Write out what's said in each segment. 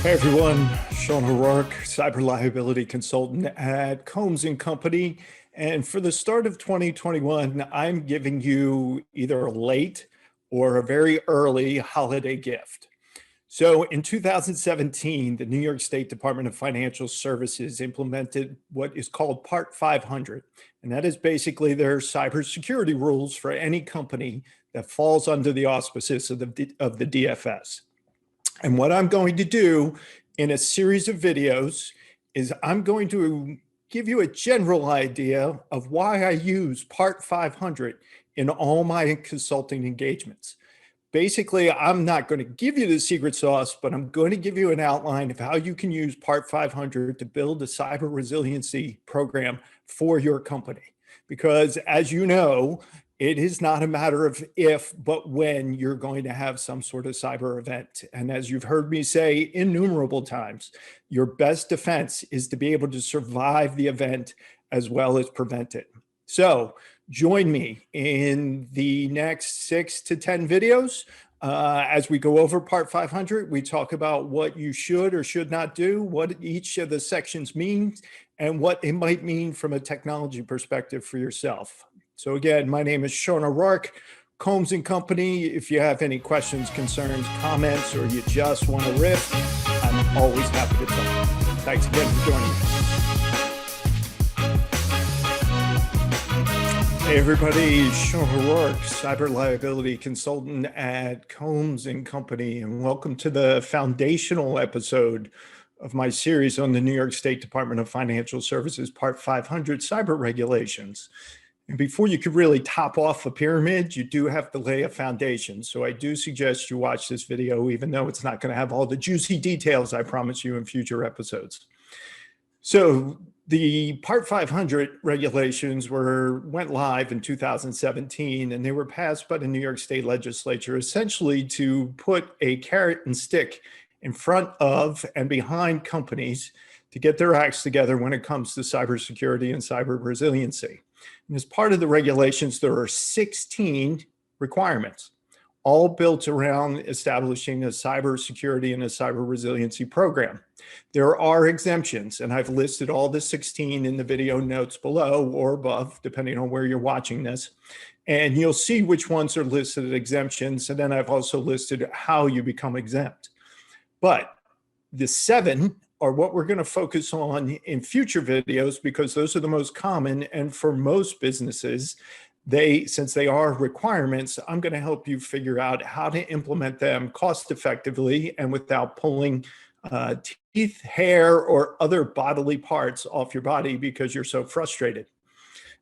Hey everyone, Sean O'Rourke, cyber liability consultant at Combs & Company. And for the start of 2021, I'm giving you either a late or a very early holiday gift. So in 2017, the New York State Department of Financial Services implemented what is called Part 500. And that is basically their cybersecurity rules for any company that falls under the auspices of the DFS. And what I'm going to do in a series of videos is I'm going to give you a general idea of why I use Part 500 in all my consulting engagements. Basically, I'm not going to give you the secret sauce, but I'm going to give you an outline of how you can use Part 500 to build a cyber resiliency program for your company. Because as you know, it is not a matter of if, but when you're going to have some sort of cyber event. And as you've heard me say innumerable times, your best defense is to be able to survive the event as well as prevent it. So join me in the next 6 to 10 videos. As we go over Part 500, we talk about what you should or should not do, what each of the sections means, and what it might mean from a technology perspective for yourself. So again, my name is Sean O'Rourke, Combs & Company. If you have any questions, concerns, comments, or you just want to riff, I'm always happy to talk. Thanks again for joining me. Hey everybody, Sean O'Rourke, cyber liability consultant at Combs & Company, and welcome to the foundational episode of my series on the New York State Department of Financial Services Part 500 cyber regulations. And before you could really top off a pyramid, you do have to lay a foundation. So I do suggest you watch this video, even though it's not going to have all the juicy details I promise you in future episodes. So the Part 500 regulations went live in 2017, and they were passed by the New York State Legislature essentially to put a carrot and stick in front of and behind companies to get their acts together when it comes to cybersecurity and cyber resiliency. And as part of the regulations, there are 16 requirements, all built around establishing a cybersecurity and a cyber resiliency program. There are exemptions, and I've listed all the 16 in the video notes below or above, depending on where you're watching this. And you'll see which ones are listed as exemptions, and then I've also listed how you become exempt. But the 7 are what we're going to focus on in future videos because those are the most common. And for most businesses, since they are requirements, I'm going to help you figure out how to implement them cost effectively and without pulling teeth, hair, or other bodily parts off your body because you're so frustrated.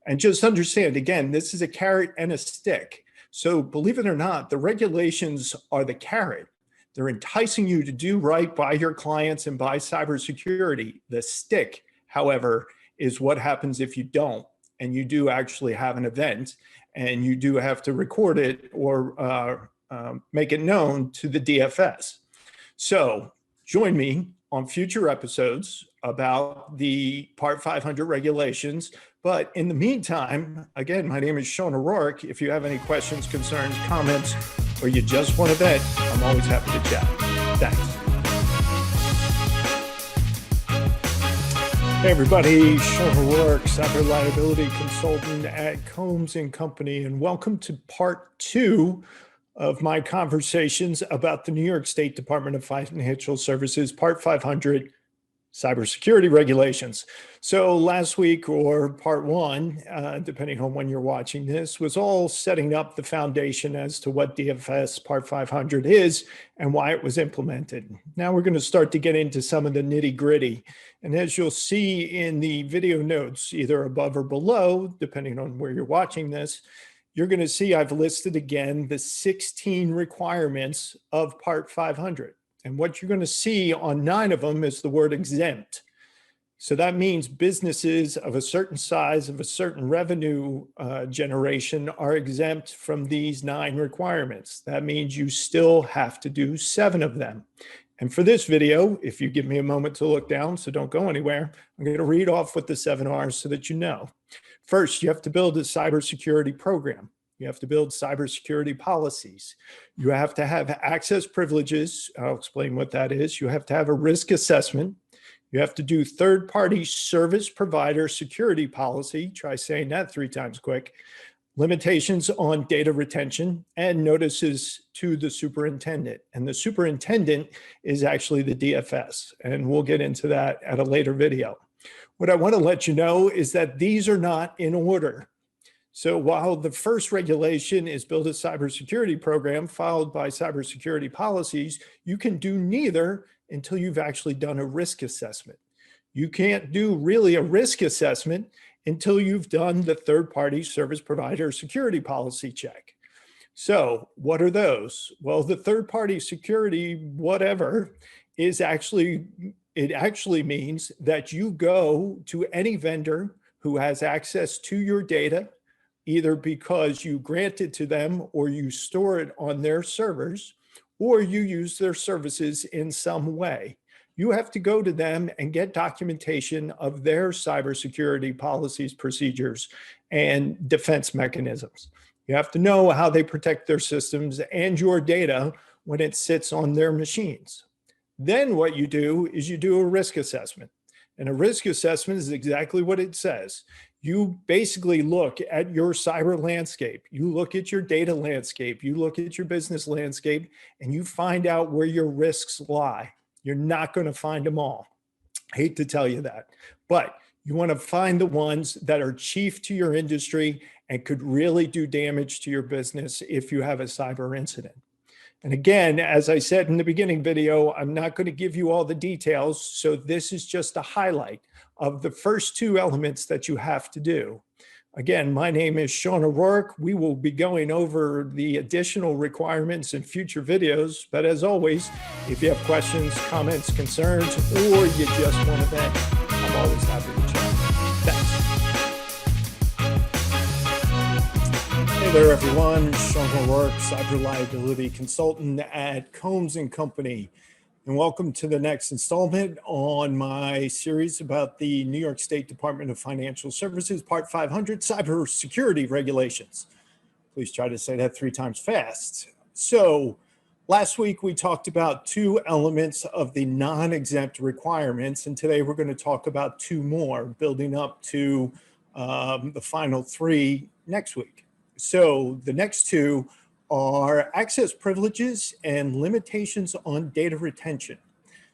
And just understand, again, this is a carrot and a stick. So believe it or not, the regulations are the carrot. They're enticing you to do right by your clients and by cybersecurity. The stick, however, is what happens if you don't, and you do actually have an event, and you do have to record it or make it known to the DFS. So join me on future episodes about the Part 500 regulations. But in the meantime, again, my name is Sean O'Rourke. If you have any questions, concerns, comments, or you just want to vent, I'm always happy to chat. Thanks. Hey everybody, Sean O'Rourke, cyber liability consultant at Combs & Company, and welcome to Part 2 of my conversations about the New York State Department of Financial Services Part 500 cybersecurity regulations. So last week, or Part 1, depending on when you're watching this, was all setting up the foundation as to what DFS Part 500 is and why it was implemented. Now we're going to start to get into some of the nitty gritty. And as you'll see in the video notes, either above or below, depending on where you're watching this, you're going to see I've listed again the 16 requirements of Part 500. And what you're going to see on 9 of them is the word exempt. So that means businesses of a certain size, of a certain revenue generation are exempt from these 9 requirements. That means you still have to do 7 of them. And for this video, if you give me a moment to look down, so don't go anywhere, I'm going to read off what the 7 are so that you know. First, you have to build a cybersecurity program. You have to build cybersecurity policies. You have to have access privileges. I'll explain what that is. You have to have a risk assessment. You have to do third-party service provider security policy. Try saying that 3 times quick. Limitations on data retention and notices to the superintendent. And the superintendent is actually the DFS. And we'll get into that at a later video. What I want to let you know is that these are not in order. So while the first regulation is build a cybersecurity program followed by cybersecurity policies, you can do neither until you've actually done a risk assessment. You can't do really a risk assessment until you've done the third-party service provider security policy check. So what are those? Well, the third-party security whatever is actually, it actually means that you go to any vendor who has access to your data, either because you grant it to them or you store it on their servers, or you use their services in some way. You have to go to them and get documentation of their cybersecurity policies, procedures, and defense mechanisms. You have to know how they protect their systems and your data when it sits on their machines. Then what you do is you do a risk assessment. And a risk assessment is exactly what it says. You basically look at your cyber landscape, you look at your data landscape, you look at your business landscape, and you find out where your risks lie. You're not going to find them all. I hate to tell you that, but you want to find the ones that are chief to your industry and could really do damage to your business if you have a cyber incident. And again, as I said in the beginning video, I'm not going to give you all the details. So this is just a highlight of the first 2 elements that you have to do. Again, my name is Sean O'Rourke. We will be going over the additional requirements in future videos. But as always, if you have questions, comments, concerns, or you just want to vent, I'm always happy to chat. Thanks. Hey there, everyone. Sean O'Rourke, cyber liability consultant at Combs & Company. And welcome to the next installment on my series about the New York State Department of Financial Services, Part 500, Cybersecurity Regulations. Please try to say that 3 times fast. So last week we talked about 2 elements of the non-exempt requirements, and today we're going to talk about 2 more, building up to the final 3 next week. So the next 2 are access privileges and limitations on data retention.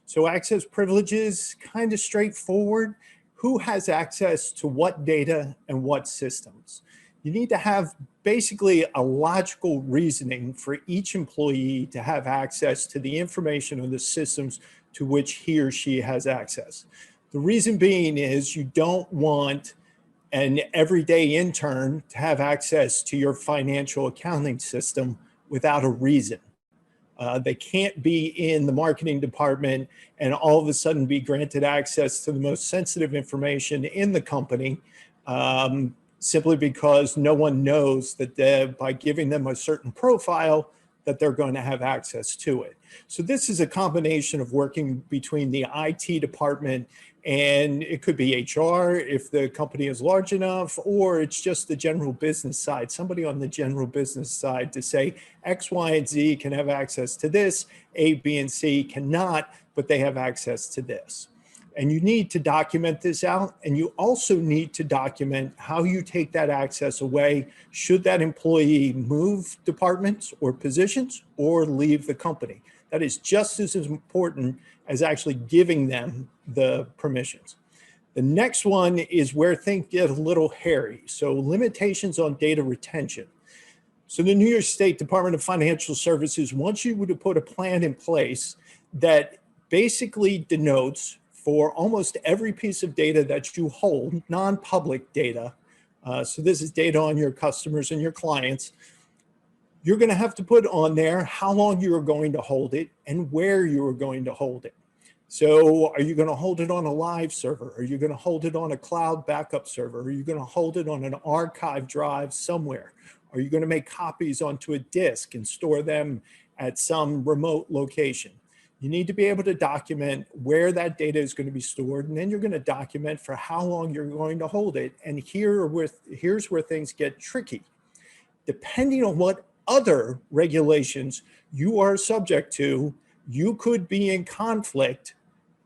So access privileges, kind of straightforward. Who has access to what data and what systems? You need to have basically a logical reasoning for each employee to have access to the information on the systems to which he or she has access. The reason being is you don't want an everyday intern to have access to your financial accounting system without a reason. They can't be in the marketing department and all of a sudden be granted access to the most sensitive information in the company simply because no one knows that by giving them a certain profile that they're going to have access to it. So this is a combination of working between the IT department and it could be HR if the company is large enough, or it's just the general business side, somebody on the general business side to say X, Y, and Z can have access to this, A, B, and C cannot, but they have access to this. And you need to document this out, and you also need to document how you take that access away should that employee move departments or positions or leave the company. That is just as important as actually giving them the permissions. The next one is where things get a little hairy. So limitations on data retention. So the New York State Department of Financial Services wants you to put a plan in place that basically denotes for almost every piece of data that you hold, non-public data, so this is data on your customers and your clients, you're going to have to put on there how long you are going to hold it and where you are going to hold it. So are you going to hold it on a live server? Are you going to hold it on a cloud backup server? Are you going to hold it on an archive drive somewhere? Are you going to make copies onto a disk and store them at some remote location? You need to be able to document where that data is going to be stored, and then you're going to document for how long you're going to hold it. And here's where things get tricky. depending on what other regulations you are subject to, you could be in conflict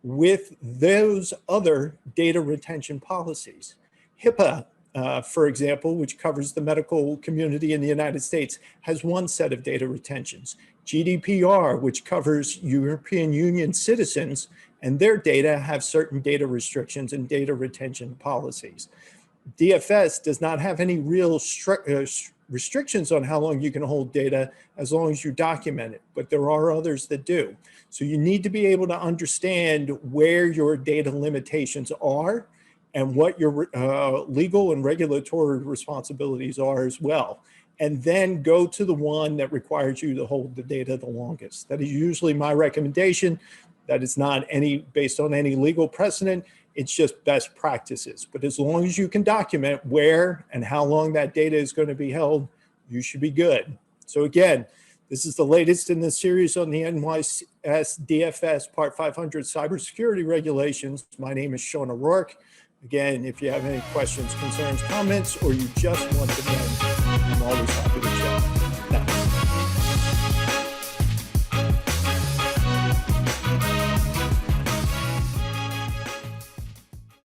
with those other data retention policies. HIPAA, for example, which covers the medical community in the United States, has one set of data retentions. GDPR, which covers European Union citizens and their data, have certain data restrictions and data retention policies. DFS does not have any real restrictions on how long you can hold data as long as you document it, but there are others that do. So you need to be able to understand where your data limitations are and what your legal and regulatory responsibilities are as well. And then go to the one that requires you to hold the data the longest. That is usually my recommendation. That is not based on any legal precedent. It's just best practices. But as long as you can document where and how long that data is going to be held, you should be good. So again, this is the latest in the series on the NYSDFS Part 500 Cybersecurity Regulations. My name is Sean O'Rourke. Again, if you have any questions, concerns, comments, or you just want to know